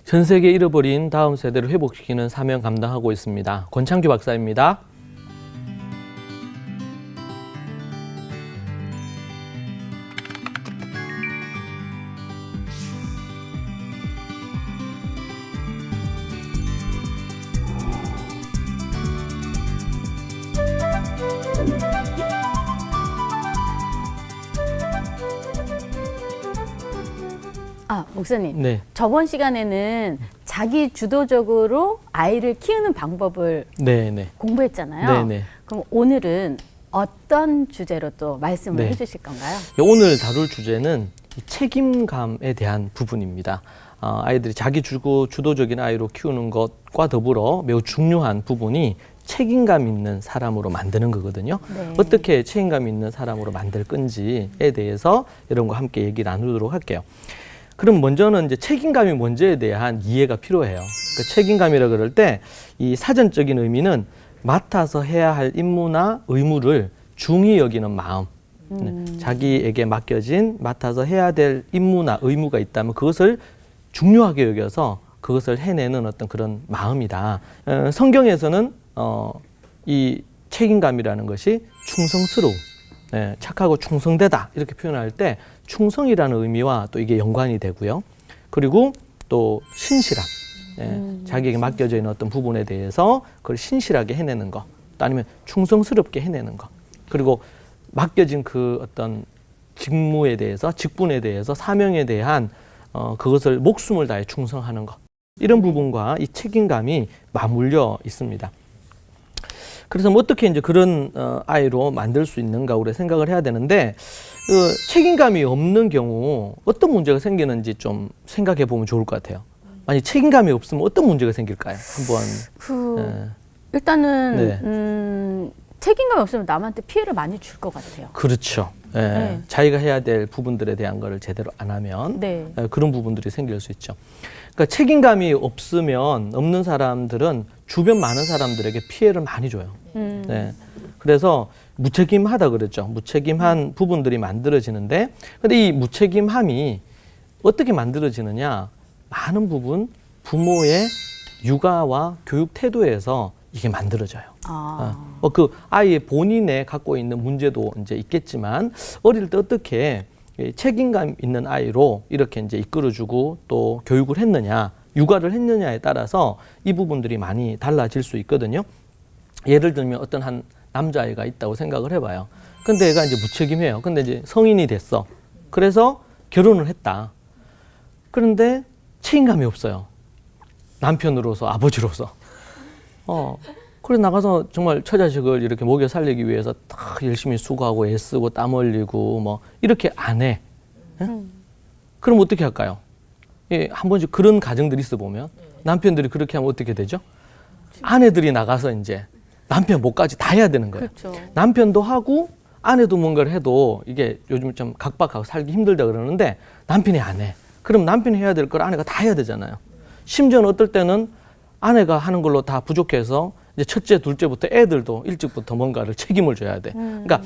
전 세계 잃어버린 다음 세대를 회복시키는 사명 감당하고 있습니다. 권창규 박사입니다. 목사님, 네. 저번 시간에는 자기 주도적으로 아이를 키우는 방법을 공부했잖아요. 네네. 그럼 오늘은 어떤 주제로 또 말씀을 해주실 건가요? 오늘 다룰 주제는 책임감에 대한 부분입니다. 아이들이 자기 주도적인 아이로 키우는 것과 더불어 매우 중요한 부분이 책임감 있는 사람으로 만드는 거거든요. 네. 어떻게 책임감 있는 사람으로 만들 건지에 대해서 여러분과 함께 얘기 나누도록 할게요. 그럼 먼저는 이제 책임감이 뭔지에 대한 이해가 필요해요. 그 책임감이라 그럴 때 이 사전적인 의미는 맡아서 해야 할 임무나 의무를 중히 여기는 마음. 자기에게 맡겨진 맡아서 해야 될 임무나 의무가 있다면 그것을 중요하게 여겨서 그것을 해내는 어떤 그런 마음이다. 성경에서는 이 책임감이라는 것이 충성스러움, 착하고 충성되다 이렇게 표현할 때 충성이라는 의미와 또 이게 연관이 되고요. 그리고 또 신실함, 자기에게 맡겨져 있는 어떤 부분에 대해서 그걸 신실하게 해내는 것, 또 아니면 충성스럽게 해내는 것, 그리고 맡겨진 그 어떤 직무에 대해서, 직분에 대해서, 사명에 대한 그것을 목숨을 다해 충성하는 것, 이런 부분과 이 책임감이 맞물려 있습니다. 그래서 뭐 어떻게 이제 그런 아이로 만들 수 있는가 우리가 생각을 해야 되는데, 그 책임감이 없는 경우 어떤 문제가 생기는지 좀 생각해 보면 좋을 것 같아요. 만약 책임감이 없으면 어떤 문제가 생길까요? 한번. 일단은 책임감이 없으면 남한테 피해를 많이 줄 것 같아요. 그렇죠. 자기가 해야 될 부분들에 대한 거를 제대로 안 하면 그런 부분들이 생길 수 있죠. 그러니까 책임감이 없는 사람들은 주변 많은 사람들에게 피해를 많이 줘요. 그래서 무책임하다 그랬죠. 무책임한 부분들이 만들어지는데, 근데 이 무책임함이 어떻게 만들어지느냐? 많은 부분 부모의 육아와 교육 태도에서 이게 만들어져요. 그 아이의 본인에 갖고 있는 문제도 이제 있겠지만, 어릴 때 어떻게 책임감 있는 아이로 이렇게 이제 이끌어주고 또 교육을 했느냐, 육아를 했느냐에 따라서 이 부분들이 많이 달라질 수 있거든요. 예를 들면 어떤 한 남자아이가 있다고 생각을 해봐요. 근데 얘가 이제 무책임해요. 근데 이제 성인이 됐어. 그래서 결혼을 했다. 그런데 책임감이 없어요. 남편으로서, 아버지로서. 그래 나가서 정말 처자식을 이렇게 먹여 살리기 위해서 다 열심히 수고하고 애쓰고 땀 흘리고 뭐 이렇게 안 해. 그럼 어떻게 할까요? 한 번씩 그런 가정들이 있어 보면 남편들이 그렇게 하면 어떻게 되죠? 아내들이 나가서 이제 남편 몫까지 다 해야 되는 거예요. 그렇죠. 남편도 하고 아내도 뭔가를 해도 이게 요즘 좀 각박하고 살기 힘들다 그러는데 남편이 안 해. 그럼 남편이 해야 될 걸 아내가 다 해야 되잖아요. 심지어는 어떨 때는 아내가 하는 걸로 다 부족해서 이제 첫째, 둘째부터 애들도 일찍부터 뭔가를 책임을 져야 돼. 그러니까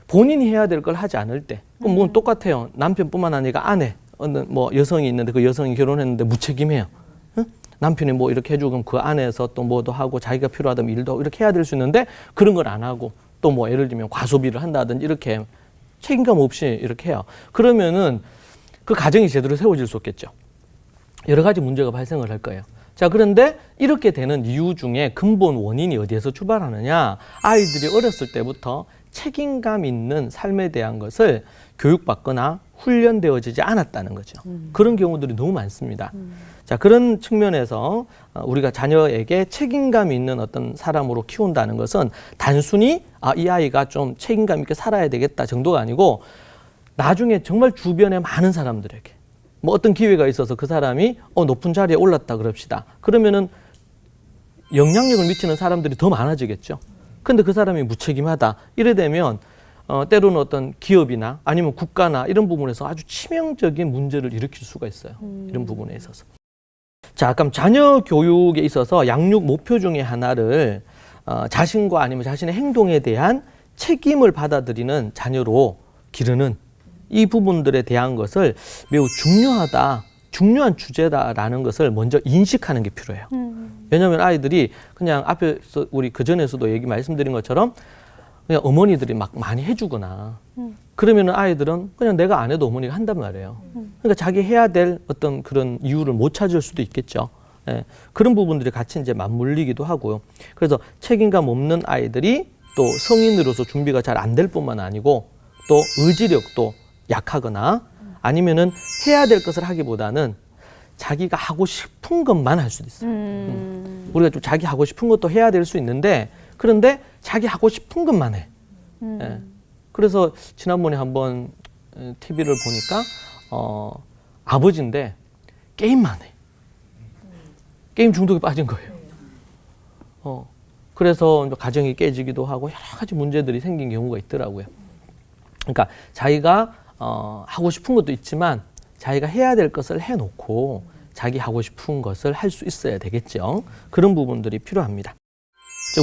본인이 해야 될 걸 하지 않을 때, 그럼 뭐 똑같아요. 남편뿐만 아니라 아내, 뭐 여성이 있는데 그 여성이 결혼했는데 무책임해요. 남편이 뭐 이렇게 해주고 그 안에서 또 뭐도 하고 자기가 필요하다면 일도 하고 이렇게 해야 될 수 있는데 그런 걸 안 하고 또 뭐 예를 들면 과소비를 한다든지 이렇게 책임감 없이 이렇게 해요. 그러면은 그 가정이 제대로 세워질 수 없겠죠. 여러 가지 문제가 발생을 할 거예요. 자, 그런데 이렇게 되는 이유 중에 근본 원인이 어디에서 출발하느냐? 아이들이 어렸을 때부터 책임감 있는 삶에 대한 것을 교육받거나 훈련되어지지 않았다는 거죠. 그런 경우들이 너무 많습니다. 자, 그런 측면에서 우리가 자녀에게 책임감 있는 어떤 사람으로 키운다는 것은 단순히 이 아이가 좀 책임감 있게 살아야 되겠다 정도가 아니고 나중에 정말 주변에 많은 사람들에게 뭐 어떤 기회가 있어서 그 사람이 높은 자리에 올랐다 그럽시다. 그러면은 영향력을 미치는 사람들이 더 많아지겠죠. 근데 그 사람이 무책임하다. 이래 되면 때로는 어떤 기업이나 아니면 국가나 이런 부분에서 아주 치명적인 문제를 일으킬 수가 있어요. 이런 부분에 있어서. 자, 그럼 자녀 교육에 있어서 양육 목표 중에 하나를 자신과 아니면 자신의 행동에 대한 책임을 받아들이는 자녀로 기르는 이 부분들에 대한 것을 매우 중요하다, 중요한 주제다라는 것을 먼저 인식하는 게 필요해요. 왜냐하면 아이들이 그냥 앞에서 우리 그전에서도 얘기 말씀드린 것처럼 그냥 어머니들이 막 많이 해주거나 그러면 아이들은 그냥 내가 안 해도 어머니가 한단 말이에요. 그러니까 자기 해야 될 어떤 그런 이유를 못 찾을 수도 있겠죠. 예, 그런 부분들이 같이 이제 맞물리기도 하고요. 그래서 책임감 없는 아이들이 또 성인으로서 준비가 잘 안 될 뿐만 아니고 또 의지력도 약하거나 아니면은 해야 될 것을 하기보다는 자기가 하고 싶은 것만 할 수도 있어요. 우리가 좀 자기 하고 싶은 것도 해야 될 수 있는데 그런데 자기 하고 싶은 것만 해. 예. 그래서 지난번에 한번 TV를 보니까 아버지인데 게임만 해. 게임 중독에 빠진 거예요. 그래서 가정이 깨지기도 하고 여러 가지 문제들이 생긴 경우가 있더라고요. 그러니까 자기가 하고 싶은 것도 있지만 자기가 해야 될 것을 해놓고 자기 하고 싶은 것을 할 수 있어야 되겠죠. 그런 부분들이 필요합니다.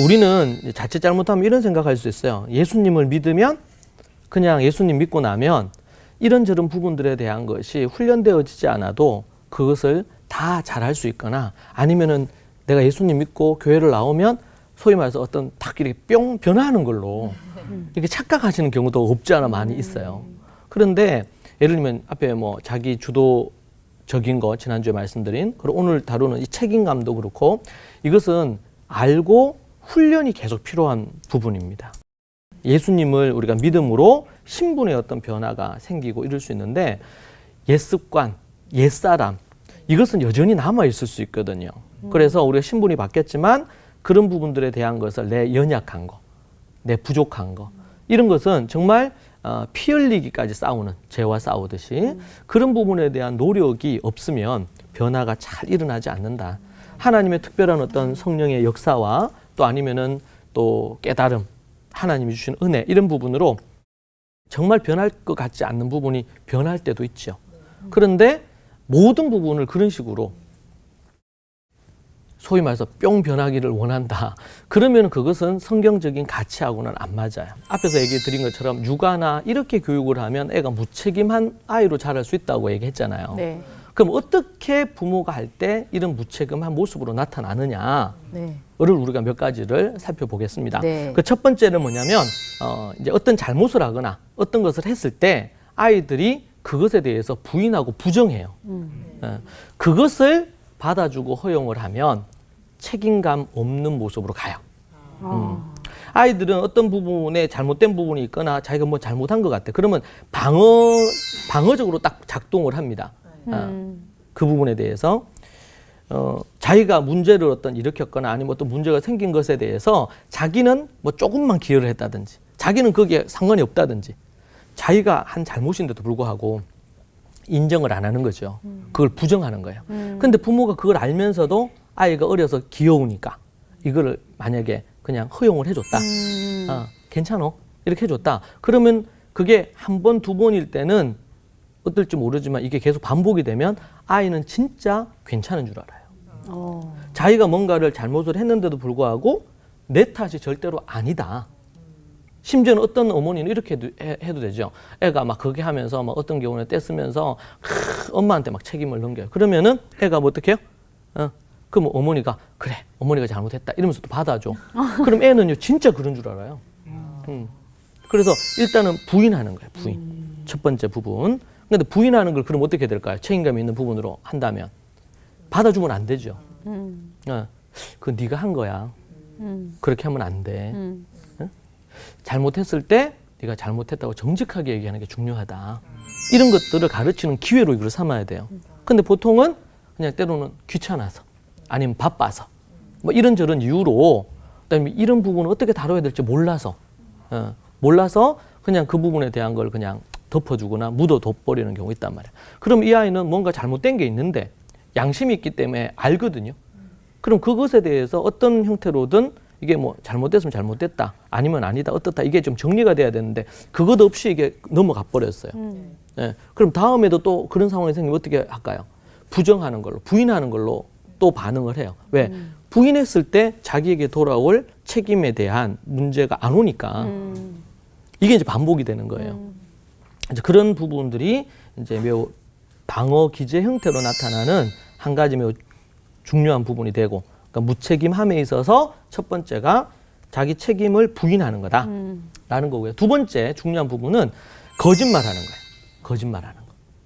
우리는 자칫 잘못하면 이런 생각할 수 있어요. 예수님을 믿으면 그냥 예수님 믿고 나면 이런저런 부분들에 대한 것이 훈련되어지지 않아도 그것을 다 잘할 수 있거나 아니면은 내가 예수님 믿고 교회를 나오면 소위 말해서 어떤 딱 이렇게 뿅 변화하는 걸로 이렇게 착각하시는 경우도 없지 않아 많이 있어요. 그런데 예를 들면 앞에 뭐 자기 주도적인 거 지난주에 말씀드린 그리고 오늘 다루는 이 책임감도 그렇고 이것은 알고 훈련이 계속 필요한 부분입니다. 예수님을 우리가 믿음으로 신분의 어떤 변화가 생기고 이럴 수 있는데 옛습관, 옛사람 이것은 여전히 남아있을 수 있거든요. 그래서 우리가 신분이 바뀌었지만 그런 부분들에 대한 것을 내 연약한 거, 내 부족한 거 이런 것은 정말 피 흘리기까지 싸우는 죄와 싸우듯이 그런 부분에 대한 노력이 없으면 변화가 잘 일어나지 않는다. 하나님의 특별한 어떤 성령의 역사와 또 아니면은 또 깨달음, 하나님이 주신 은혜 이런 부분으로 정말 변할 것 같지 않는 부분이 변할 때도 있죠. 그런데 모든 부분을 그런 식으로 소위 말해서 뿅 변하기를 원한다. 그러면 그것은 성경적인 가치하고는 안 맞아요. 앞에서 얘기 드린 것처럼 육아나 이렇게 교육을 하면 애가 무책임한 아이로 자랄 수 있다고 얘기했잖아요. 네. 그럼 어떻게 부모가 할 때 이런 무책임한 모습으로 나타나느냐를 네. 우리가 몇 가지를 살펴보겠습니다. 네. 그 첫 번째는 뭐냐면 이제 어떤 잘못을 하거나 어떤 것을 했을 때 아이들이 그것에 대해서 부인하고 부정해요. 그것을 받아주고 허용을 하면 책임감 없는 모습으로 가요. 아이들은 어떤 부분에 잘못된 부분이 있거나 자기가 뭐 잘못한 것 같아. 그러면 방어적으로 딱 작동을 합니다. 그 부분에 대해서 자기가 문제를 어떤 일으켰거나 아니면 어떤 문제가 생긴 것에 대해서 자기는 뭐 조금만 기여를 했다든지 자기는 거기에 상관이 없다든지 자기가 한 잘못인데도 불구하고 인정을 안 하는 거죠. 그걸 부정하는 거예요. 근데 부모가 그걸 알면서도 아이가 어려서 귀여우니까 이거를 만약에 그냥 허용을 해줬다. 괜찮아. 이렇게 해줬다. 그러면 그게 한 번, 두 번일 때는 어떨지 모르지만 이게 계속 반복이 되면 아이는 진짜 괜찮은 줄 알아요. 자기가 뭔가를 잘못을 했는데도 불구하고 내 탓이 절대로 아니다. 심지어는 어떤 어머니는 이렇게 해도 되죠. 애가 막 그렇게 하면서 막 어떤 경우는 떼쓰면서 엄마한테 막 책임을 넘겨요. 그러면은 애가 뭐 어떻게 해요? 그럼 어머니가 그래 어머니가 잘못했다 이러면서 또 받아줘. 그럼 애는요 진짜 그런 줄 알아요. 그래서 일단은 부인하는 거예요. 부인. 첫 번째 부분. 근데 부인하는 걸 그럼 어떻게 될까요? 책임감 있는 부분으로 한다면 받아주면 안 되죠. 그건 네가 한 거야. 그렇게 하면 안 돼. 잘못했을 때 네가 잘못했다고 정직하게 얘기하는 게 중요하다. 이런 것들을 가르치는 기회로 이걸 삼아야 돼요. 근데 보통은 그냥 때로는 귀찮아서 아니면 바빠서 뭐 이런저런 이유로 그다음에 이런 부분을 어떻게 다뤄야 될지 몰라서 그냥 그 부분에 대한 걸 그냥 덮어주거나 묻어둬버리는 경우 있단 말이에요. 그럼 이 아이는 뭔가 잘못된 게 있는데 양심이 있기 때문에 알거든요. 그럼 그것에 대해서 어떤 형태로든 이게 뭐 잘못됐으면 잘못됐다 아니면 아니다 어떻다 이게 좀 정리가 돼야 되는데 그것 없이 이게 넘어가 버렸어요. 그럼 다음에도 또 그런 상황이 생기면 어떻게 할까요? 부정하는 걸로 부인하는 걸로 또 반응을 해요. 왜? 부인했을 때 자기에게 돌아올 책임에 대한 문제가 안 오니까 이게 이제 반복이 되는 거예요. 이제 그런 부분들이 이제 매우 방어 기제 형태로 나타나는 한 가지 매우 중요한 부분이 되고, 그러니까 무책임함에 있어서 첫 번째가 자기 책임을 부인하는 거다라는 거고요. 두 번째 중요한 부분은 거짓말하는 거예요. 거짓말하는 거.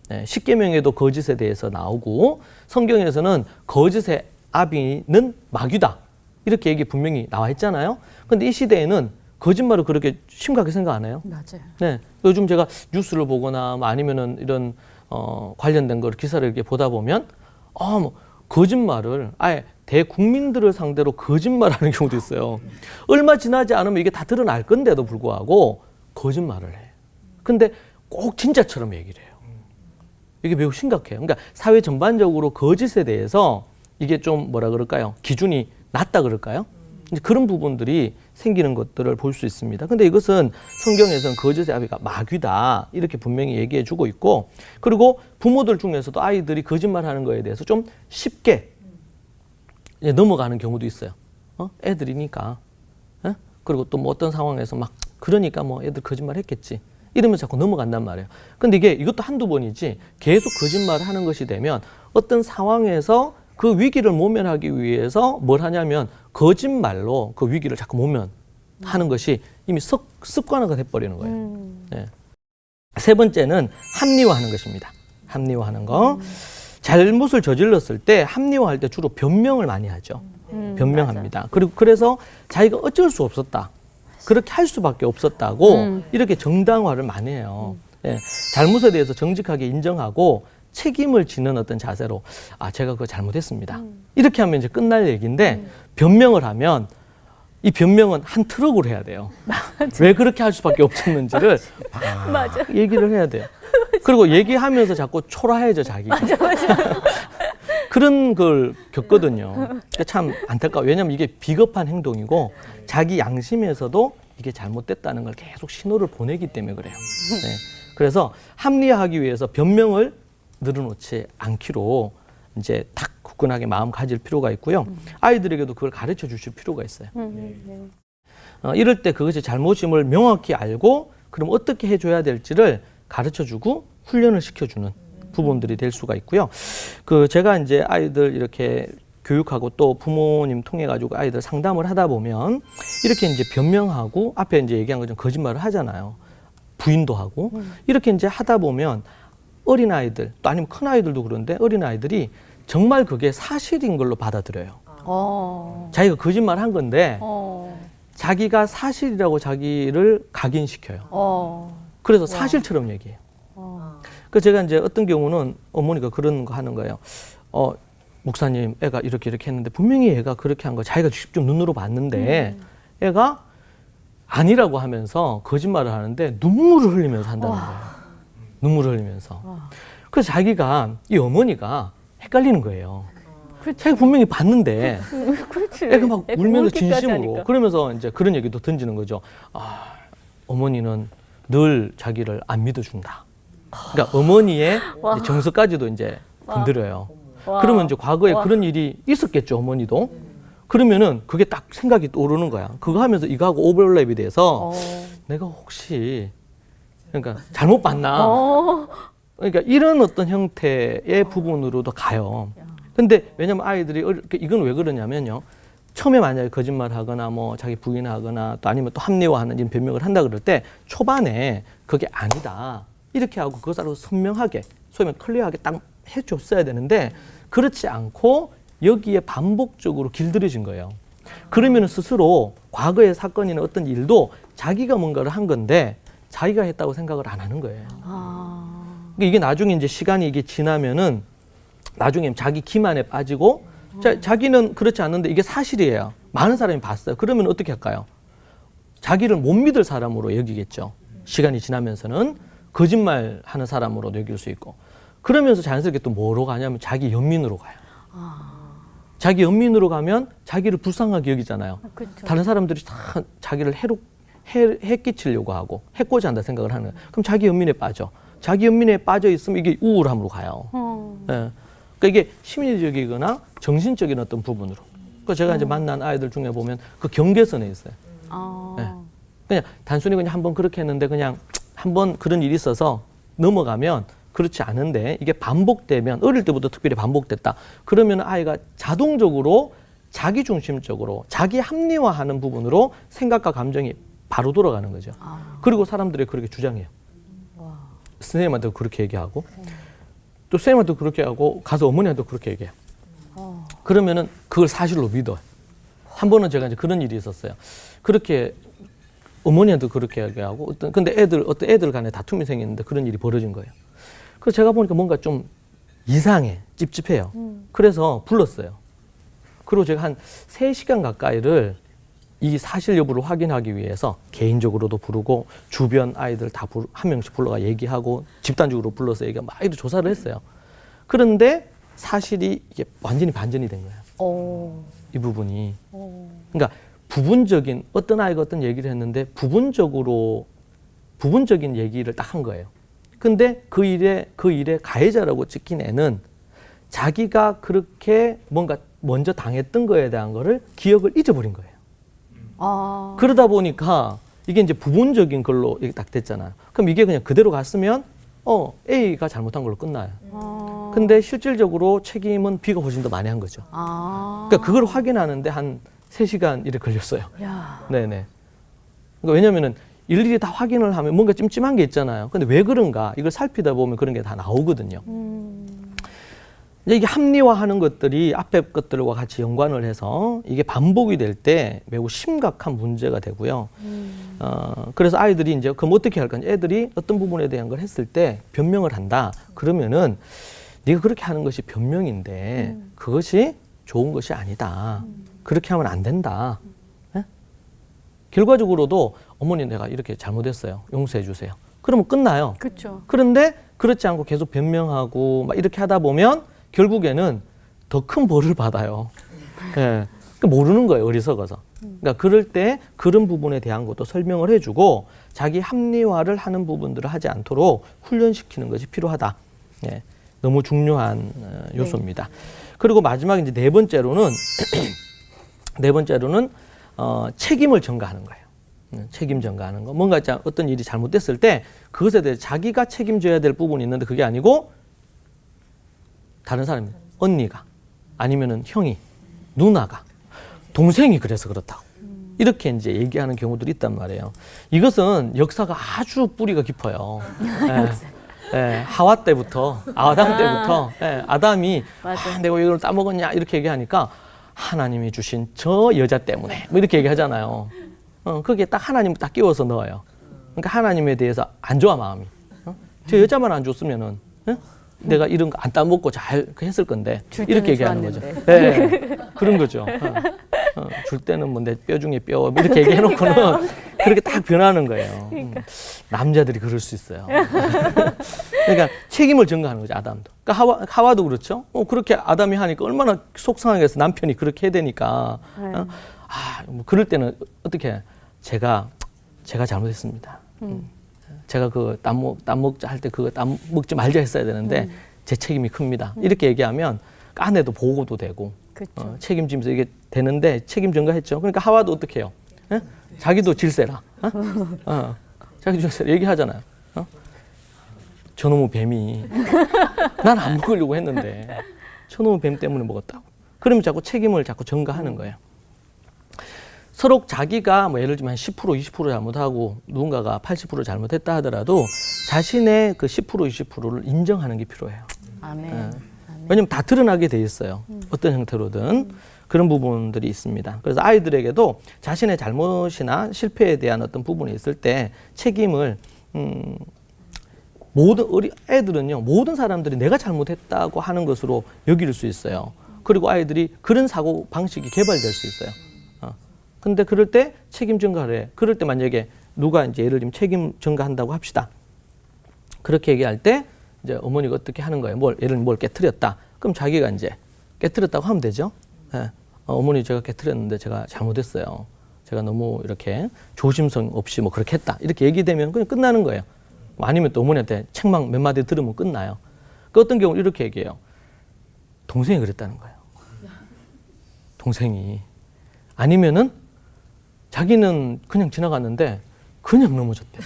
네, 십계명에도 거짓에 대해서 나오고 성경에서는 거짓의 아비는 마귀다 이렇게 얘기 분명히 나와 있잖아요. 그런데 이 시대에는 거짓말을 그렇게 심각하게 생각 안 해요. 맞아요. 네, 요즘 제가 뉴스를 보거나 뭐 아니면은 이런 관련된 걸 기사를 이렇게 보다 보면 뭐 거짓말을 아예 대국민들을 상대로 거짓말하는 경우도 있어요. 얼마 지나지 않으면 이게 다 드러날 건데도 불구하고 거짓말을 해. 근데 꼭 진짜처럼 얘기를 해요. 이게 매우 심각해요. 그러니까 사회 전반적으로 거짓에 대해서 이게 좀 뭐라 그럴까요? 기준이 낮다 그럴까요? 이제 그런 부분들이 생기는 것들을 볼 수 있습니다. 근데 이것은 성경에서는 거짓의 아비가 마귀다 이렇게 분명히 얘기해 주고 있고, 그리고 부모들 중에서도 아이들이 거짓말하는 거에 대해서 좀 쉽게 이제 넘어가는 경우도 있어요. 애들이니까. 그리고 또 뭐 어떤 상황에서 막 그러니까 뭐 애들 거짓말 했겠지 이러면 자꾸 넘어간단 말이에요. 근데 이것도 한두 번이지 계속 거짓말을 하는 것이 되면 어떤 상황에서 그 위기를 모면하기 위해서 뭘 하냐면 거짓말로 그 위기를 자꾸 모면하는 것이 이미 습관화가 돼버리는 거예요. 네. 세 번째는 합리화하는 것입니다. 합리화하는 거. 잘못을 저질렀을 때 합리화할 때 주로 변명을 많이 하죠. 변명합니다. 맞아. 그리고 그래서 자기가 어쩔 수 없었다. 그렇게 할 수밖에 없었다고 이렇게 정당화를 많이 해요. 예, 잘못에 대해서 정직하게 인정하고 책임을 지는 어떤 자세로 제가 그거 잘못했습니다. 이렇게 하면 이제 끝날 얘기인데 변명을 하면 이 변명은 한 트럭으로 해야 돼요. 왜 그렇게 할 수밖에 없었는지를 맞아. 얘기를 해야 돼요. 그리고 얘기하면서 자꾸 초라해져 자기가. 맞아. 그런 걸 겪거든요. 그러니까 참 안타까워요. 왜냐하면 이게 비겁한 행동이고 자기 양심에서도 이게 잘못됐다는 걸 계속 신호를 보내기 때문에 그래요. 네. 그래서 합리화하기 위해서 변명을 늘어놓지 않기로 이제 딱 굳건하게 마음 가질 필요가 있고요. 아이들에게도 그걸 가르쳐 주실 필요가 있어요. 이럴 때 그것이 잘못임을 명확히 알고 그럼 어떻게 해줘야 될지를 가르쳐주고 훈련을 시켜주는 부분들이 될 수가 있고요. 제가 이제 아이들 이렇게 교육하고 또 부모님 통해 가지고 아이들 상담을 하다 보면 이렇게 이제 변명하고 앞에 이제 얘기한 것처럼 거짓말을 하잖아요. 부인도 하고 이렇게 이제 하다 보면 어린 아이들 또 아니면 큰 아이들도 그런데 어린 아이들이 정말 그게 사실인 걸로 받아들여요. 자기가 거짓말 한 건데 자기가 사실이라고 자기를 각인시켜요. 그래서 사실처럼 얘기해요. 그 제가 이제 어떤 경우는 어머니가 그런 거 하는 거예요. 목사님, 애가 이렇게 했는데 분명히 애가 그렇게 한 거 자기가 직접 눈으로 봤는데 애가 아니라고 하면서 거짓말을 하는데 눈물을 흘리면서 한다는 거예요. 눈물을 흘리면서. 그래서 자기가 이 어머니가 헷갈리는 거예요. 자기가 분명히 봤는데 그렇지. 애가 막 울면서 진심으로 하니까. 그러면서 이제 그런 얘기도 던지는 거죠. 어머니는 늘 자기를 안 믿어준다. 그러니까 어머니의 이제 정서까지도 이제 건드려요. 그러면 이제 과거에 그런 일이 있었겠죠, 어머니도. 그러면은 그게 딱 생각이 떠오르는 거야. 그거 하면서 이거하고 오버랩이 돼서 내가 혹시 그러니까 잘못 봤나? 그러니까 이런 어떤 형태의 부분으로도 가요. 근데 왜냐면 아이들이 이건 왜 그러냐면요. 처음에 만약에 거짓말하거나 뭐 자기 부인하거나 또 아니면 또 합리화하는 이런 변명을 한다 그럴 때 초반에 그게 아니다. 이렇게 하고 그것을 선명하게 소위 말해 클리어하게 딱 해줬어야 되는데 그렇지 않고 여기에 반복적으로 길들여진 거예요. 그러면 스스로 과거의 사건이나 어떤 일도 자기가 뭔가를 한 건데 자기가 했다고 생각을 안 하는 거예요. 그러니까 이게 나중에 이제 시간이 이게 지나면은 나중에 자기 기만에 빠지고 자기는 그렇지 않는데 이게 사실이에요. 많은 사람이 봤어요. 그러면 어떻게 할까요? 자기를 못 믿을 사람으로 여기겠죠. 시간이 지나면서는 거짓말 하는 사람으로 여길 수 있고 그러면서 자연스럽게 또 뭐로 가냐면 자기 연민으로 가요. 자기 연민으로 가면 자기를 불쌍하게 여기잖아요. 그쵸. 다른 사람들이 다 자기를 해 끼치려고 하고 해코지 한다 생각을 하는 거예요. 그럼 자기 연민에 빠져. 자기 연민에 빠져 있으면 이게 우울함으로 가요. 예. 그러니까 이게 심리적이거나 정신적인 어떤 부분으로. 그 제가 이제 만난 아이들 중에 보면 그 경계선에 있어요. 예. 그냥 단순히 그냥 한번 그렇게 했는데 그냥 한번 그런 일이 있어서 넘어가면 그렇지 않은데 이게 반복되면 어릴 때부터 특별히 반복됐다. 그러면 아이가 자동적으로 자기중심적으로 자기 합리화하는 부분으로 생각과 감정이 바로 돌아가는 거죠. 그리고 사람들이 그렇게 주장해요. 선생님한테도 그렇게 얘기하고 또 선생님한테도 그렇게 하고 가서 어머니한테도 그렇게 얘기해요. 그러면은 그걸 사실로 믿어요. 한 번은 제가 이제 그런 일이 있었어요. 그렇게 어머니한테도 그렇게 얘기하고 근데 어떤 애들 간에 다툼이 생겼는데 그런 일이 벌어진 거예요. 그래서 제가 보니까 뭔가 좀 이상해, 찝찝해요. 그래서 불렀어요. 그리고 제가 한 3시간 가까이를 이 사실 여부를 확인하기 위해서 개인적으로도 부르고 주변 아이들 다 한 명씩 불러가 얘기하고 집단적으로 불러서 얘기하고 막 이렇게 조사를 했어요. 그런데 사실이 이게 완전히 반전이 된 거예요. 이 부분이. 그러니까 부분적인 어떤 아이가 어떤 얘기를 했는데 부분적인 얘기를 딱 한 거예요. 근데 그 일에 가해자라고 찍힌 애는 자기가 그렇게 뭔가 먼저 당했던 거에 대한 거를 기억을 잊어버린 거예요. 그러다 보니까 이게 이제 부분적인 걸로 이게 딱 됐잖아요. 그럼 이게 그냥 그대로 갔으면 A가 잘못한 걸로 끝나요. 근데 실질적으로 책임은 B가 훨씬 더 많이 한 거죠. 그러니까 그걸 확인하는데 한 3시간 이렇게 걸렸어요. 네네. 그러니까 왜냐면은 일일이 다 확인을 하면 뭔가 찜찜한 게 있잖아요. 근데 왜 그런가? 이걸 살피다 보면 그런 게 다 나오거든요. 이게 합리화하는 것들이 앞에 것들과 같이 연관을 해서 이게 반복이 될 때 매우 심각한 문제가 되고요. 그래서 아이들이 이제 그럼 어떻게 할까? 애들이 어떤 부분에 대한 걸 했을 때 변명을 한다. 그러면은 네가 그렇게 하는 것이 변명인데 그것이 좋은 것이 아니다. 그렇게 하면 안 된다. 네? 결과적으로도 어머니 내가 이렇게 잘못했어요. 용서해 주세요. 그러면 끝나요. 그렇죠. 그런데 그렇지 않고 계속 변명하고 막 이렇게 하다 보면 결국에는 더 큰 벌을 받아요. 예. 그러니까 모르는 거예요, 어리석어서. 그러니까 그럴 때 그런 부분에 대한 것도 설명을 해주고 자기 합리화를 하는 부분들을 하지 않도록 훈련시키는 것이 필요하다. 예. 너무 중요한 요소입니다. 그리고 마지막 이제 네 번째로는 책임을 전가하는 거예요. 책임 전가하는 거. 뭔가 어떤 일이 잘못됐을 때 그것에 대해 자기가 책임져야 될 부분이 있는데 그게 아니고 다른 사람이 언니가 아니면은 형이 누나가 동생이 그래서 그렇다고 이렇게 이제 얘기하는 경우들이 있단 말이에요. 이것은 역사가 아주 뿌리가 깊어요. 하와 때부터 아담 때부터 아담이 내가 이걸 따먹었냐 이렇게 얘기하니까 하나님이 주신 저 여자 때문에 뭐 이렇게 얘기하잖아요. 그게 딱 하나님 딱 끼워서 넣어요. 그러니까 하나님에 대해서 안 좋아 마음이. 저 여자만 안 줬으면은 내가 이런 거 안 따먹고 잘 했을 건데 이렇게 얘기하는 거죠. 네, 그런 거죠. 줄 때는 뭐 내 뼈 중에 뼈 이렇게 얘기해놓고는 그렇게 딱 변하는 거예요. 남자들이 그럴 수 있어요. 그러니까 책임을 전가하는 거죠. 아담도. 그러니까 하와도 그렇죠. 그렇게 아담이 하니까 얼마나 속상하겠어. 남편이 그렇게 해야 되니까. 뭐 그럴 때는 어떻게 제가 잘못했습니다. 제가 그 땀 먹자 할 때 그거 땀 먹지 말자 했어야 되는데 제 책임이 큽니다. 이렇게 얘기하면 아내도 보고도 되고 책임지면서 이게 되는데 책임 전가했죠. 그러니까 하와도 어떻게 해요? 자기도 질세라. 자기 질세 얘기하잖아요. 저놈의 뱀이 난 안 먹으려고 했는데 저놈의 뱀 때문에 먹었다고. 그러면 자꾸 책임을 전가하는 거예요. 서로 자기가 뭐 예를 들면 10% 20% 잘못하고 누군가가 80% 잘못했다 하더라도 자신의 그 10% 20%를 인정하는 게 필요해요. 아멘. 왜냐면 다 드러나게 돼 있어요. 어떤 형태로든 그런 부분들이 있습니다. 그래서 아이들에게도 자신의 잘못이나 실패에 대한 어떤 부분이 있을 때 책임을 애들은요 모든 사람들이 내가 잘못했다고 하는 것으로 여길 수 있어요. 그리고 아이들이 그런 사고 방식이 개발될 수 있어요. 근데 그럴 때 책임 전가를 해. 그럴 때 만약에 누가 이제 예를 들면 책임 전가한다고 합시다. 그렇게 얘기할 때 이제 어머니가 어떻게 하는 거예요. 예를 들면 뭘 깨트렸다. 그럼 자기가 이제 깨트렸다고 하면 되죠. 어머니 제가 깨트렸는데 제가 잘못했어요. 제가 너무 이렇게 조심성 없이 뭐 그렇게 했다. 이렇게 얘기되면 그냥 끝나는 거예요. 아니면 또 어머니한테 책망 몇 마디 들으면 끝나요. 그 어떤 경우는 이렇게 얘기해요. 동생이 그랬다는 거예요. 동생이. 아니면은 자기는 그냥 지나갔는데 그냥 넘어졌대.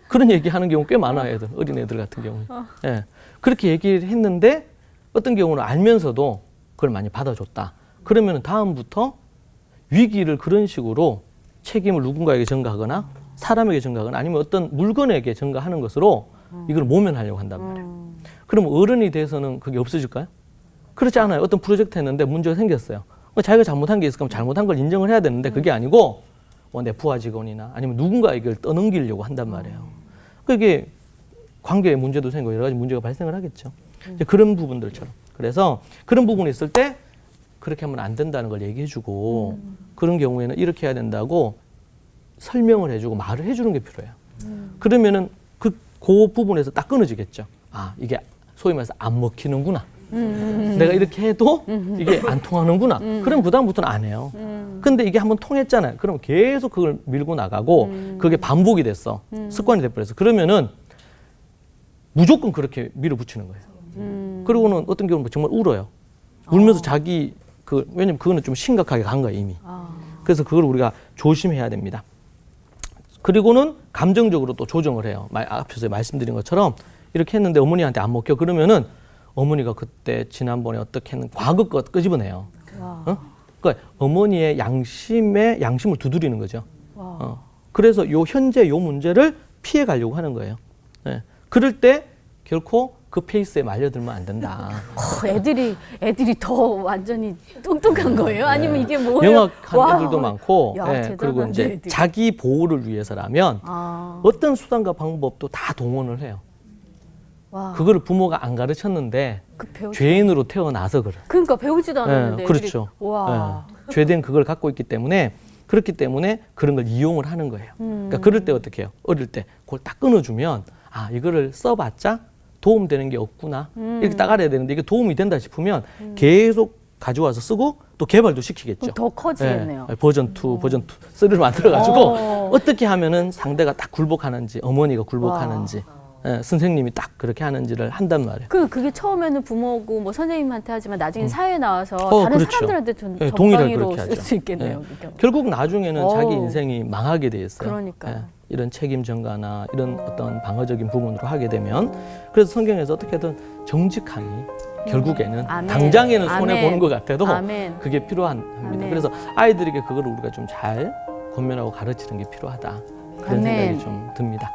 그런 얘기하는 경우 꽤 많아요, 애들, 어린 애들 같은 경우에. 예. 그렇게 얘기를 했는데 어떤 경우는 알면서도 그걸 많이 받아줬다. 그러면 다음부터 위기를 그런 식으로 책임을 누군가에게 전가하거나 사람에게 전가하거나 아니면 어떤 물건에게 전가하는 것으로 이걸 모면하려고 한단 말이에요. 그럼 어른이 돼서는 그게 없어질까요? 그렇지 않아요. 어떤 프로젝트 했는데 문제가 생겼어요. 자기가 잘못한 게 있으면 잘못한 걸 인정을 해야 되는데 그게 아니고 내 부하 직원이나 아니면 누군가에게 떠넘기려고 한단 말이에요. 그게 관계의 문제도 생기고 여러 가지 문제가 발생을 하겠죠. 이제 그런 부분들처럼. 그래서 그런 부분이 있을 때 그렇게 하면 안 된다는 걸 얘기해주고 그런 경우에는 이렇게 해야 된다고 설명을 해주고 말을 해주는 게 필요해요. 그러면은 그 부분에서 딱 끊어지겠죠. 아, 이게 소위 말해서 안 먹히는구나. 내가 이렇게 해도 이게 안 통하는구나. 그럼 그다음부터는 안 해요. 근데 이게 한번 통했잖아요. 그럼 계속 그걸 밀고 나가고 그게 반복이 됐어. 습관이 돼버렸어. 그러면은 무조건 그렇게 밀어붙이는 거예요. 그리고는 어떤 경우는 정말 울어요. 울면서 자기 왜냐면 그거는 좀 심각하게 간 거예요, 이미. 그래서 그걸 우리가 조심해야 됩니다. 그리고는 감정적으로 또 조정을 해요. 앞에서 말씀드린 것처럼 이렇게 했는데 어머니한테 안 먹혀. 그러면은 어머니가 그때 지난번에 어떻게 했는 과거 것 끄집어내요. 그러니까 어머니의 양심을 두드리는 거죠. 그래서 현재 요 문제를 피해 가려고 하는 거예요. 네. 그럴 때 결코 그 페이스에 말려들면 안 된다. 애들이 더 완전히 똑똑한 거예요? 아니면 이게 뭐예요? 명확한 애들도 많고, 야, 그리고 이제 애들이. 자기 보호를 위해서라면 어떤 수단과 방법도 다 동원을 해요. 와. 그거를 부모가 안 가르쳤는데 죄인으로 태어나서 그래. 그러니까 배우지도 않았는데. 그렇죠. 와. 죄된 그걸 갖고 있기 때문에 그렇기 때문에 그런 걸 이용을 하는 거예요. 그러니까 그럴 때 어떻게 해요? 어릴 때 그걸 딱 끊어주면 이거를 써봤자 도움되는 게 없구나. 이렇게 딱 알아야 되는데 이게 도움이 된다 싶으면 계속 가져와서 쓰고 또 개발도 시키겠죠. 더 커지겠네요. 버전 2, 버전 3를 만들어가지고 어떻게 하면은 상대가 딱 굴복하는지, 어머니가 굴복하는지, 선생님이 딱 그렇게 하는지를 한단 말이에요. 그게 처음에는 부모고 뭐 선생님한테 하지만 나중에 사회에 나와서 다른 그렇죠. 사람들한테 동일하게 전방위로 그렇게 쓸 하죠. 수 있겠네요. 결국 나중에는 자기 인생이 망하게 돼 있어요. 그러니까요. 이런 책임 전가나 이런 어떤 방어적인 부분으로 하게 되면 그래서 성경에서 어떻게든 정직함이 결국에는 아멘. 당장에는 손해 아멘. 보는 것 같아도 아멘. 그게 필요합니다. 아멘. 그래서 아이들에게 그거를 우리가 좀 잘 권면하고 가르치는 게 필요하다. 그런 아멘. 생각이 좀 듭니다.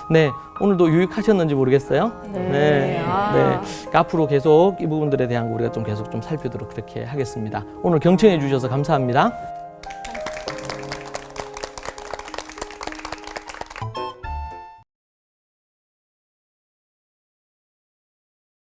네, 오늘도 유익하셨는지 모르겠어요. 네. 앞으로 계속 이 부분들에 대한 거 우리가 좀 계속 좀 살피도록 그렇게 하겠습니다. 오늘 경청해 주셔서 감사합니다.